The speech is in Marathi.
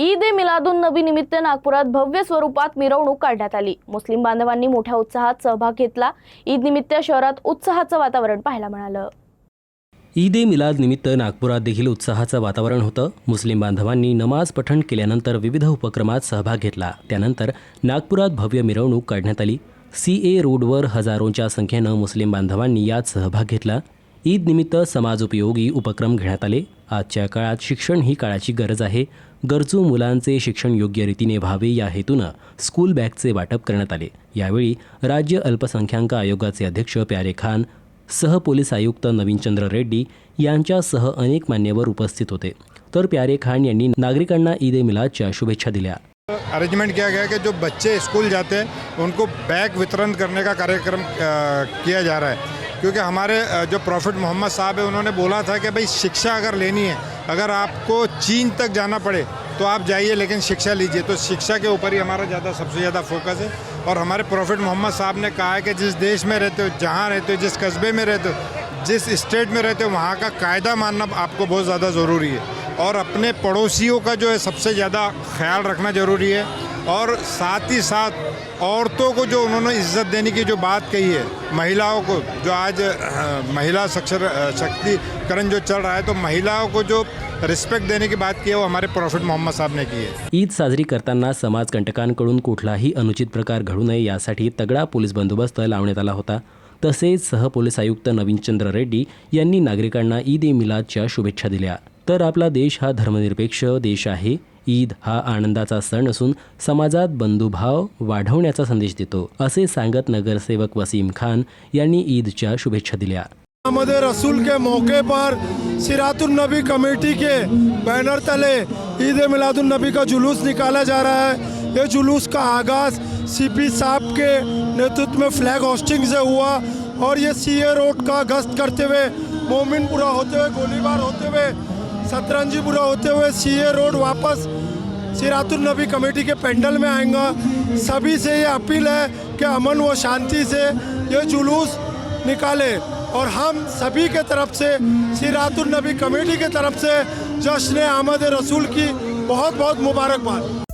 ईद ए मिलादुन नबी निमित्त नागपुरात भव्य स्वरूपात मिरवणूक काढण्यात आली। मुस्लिम बांधवांनी मोठ्या उत्साहात सहभाग घेतला। ईद निमित्त शहरात उत्साहाचं वातावरण पाहायला मिळालं। ईद ए मिलाद निमित्त नागपुरात देखील उत्साहाचं वातावरण होतं। मुस्लिम बांधवांनी नमाज पठण केल्यानंतर विविध उपक्रमात सहभाग घेतला। त्यानंतर नागपुरात भव्य मिरवणूक काढण्यात आली। CA रोडवर हजारोंच्या संख्येनं मुस्लिम बांधवांनी यात सहभाग घेतला। ईद निमित्त समाजोपयोगी उपक्रम घेण्यात आले। आजच्या काळात शिक्षण ही काळाची गरज आहे। गरजू मुलांचे शिक्षण योग्य रीतीने व्हावे या हेतूनं स्कूल बॅगचे वाटप करण्यात आले। यावेळी राज्य अल्पसंख्याक आयोगाचे अध्यक्ष प्यारे खान, सहपोलीस आयुक्त नवीनचंद्र रेड्डी यांच्यासह अनेक मान्यवर उपस्थित होते। तर प्यारे खान यांनी नागरिकांना ईद ए मिलादच्या शुभेच्छा दिल्या। अरेंजमेंट किया गया कि जो बच्चे स्कूल जाते हैं उनको बैग वितरण करने का कार्यक्रम किया जा रहा है, क्योंकि हमारे जो प्रॉफिट मोहम्मद साहब है उन्होंने बोला था कि भाई शिक्षा अगर लेनी है, अगर आपको चीन तक जाना पड़े तो आप जाइए लेकिन शिक्षा लीजिए। तो शिक्षा के ऊपर ही हमारा सबसे ज़्यादा फोकस है। और हमारे प्रॉफिट मोहम्मद साहब ने कहा है कि जिस देश में रहते हो, जहाँ रहते हो, जिस कस्बे में रहते हो, जिस स्टेट में रहते हो, वहाँ का कायदा मानना आपको बहुत ज़्यादा ज़रूरी है। और अपने पड़ोसियों का जो है सबसे ज़्यादा ख्याल रखना ज़रूरी है। और साथ ही साथ औरतों को जो उन्होंने इज्जत देने की जो बात कही है, महिलाओं को जो आज महिला शक्तिकरण जो चल रहा है, तो महिलाओं को जो रिस्पेक्ट देने की बात की है वो हमारे प्रॉफिट मोहम्मद साहब ने की है। ईद साजरी करताना समाजकंटकांकडून कुठलाही अनुचित प्रकार घडू नये यासाठी तगडा पोलीस बंदोबस्त लावण्यात आला होता। तसेच सहपोलीस आयुक्त नवीनचंद्र रेड्डी यांनी नागरिकांना ईद ए मिलादच्या शुभेच्छा दिल्या। तर आपला देश हा धर्मनिरपेक्ष देश आहे। ईद हा आनंदाचा सण असून समाजात बंधुभाव वाढवण्याचा संदेश देतो, असे सांगत नगरसेवक वसीम खान यांनी ईदच्या शुभेच्छा दिल्या। मोहम्मद रसूल के मौके पर सिरातुन नबी कमेटी के बैनर तले ईद ए मिलादुन नबी का जुलूस निकाला जा रहा है। ये जुलूस का आगाज़ CP साहब के नेतृत्व में फ्लैग होस्टिंग से हुआ और ये CA रोड का गश्त करते हुए, मोमिनपुरा होते हुए, गोलीबार होते हुए, सतरंजीपुरा होते हुए CA रोड वापस सिरातुन नबी कमेटी के पेंडल में आएगा। सभी से ये अपील है कि अमन व शांति से ये जुलूस निकाले और हम सभी के तरफ से सिरातुन नबी कमेटी के तरफ से जश्न आमद रसूल की बहुत बहुत मुबारकबाद।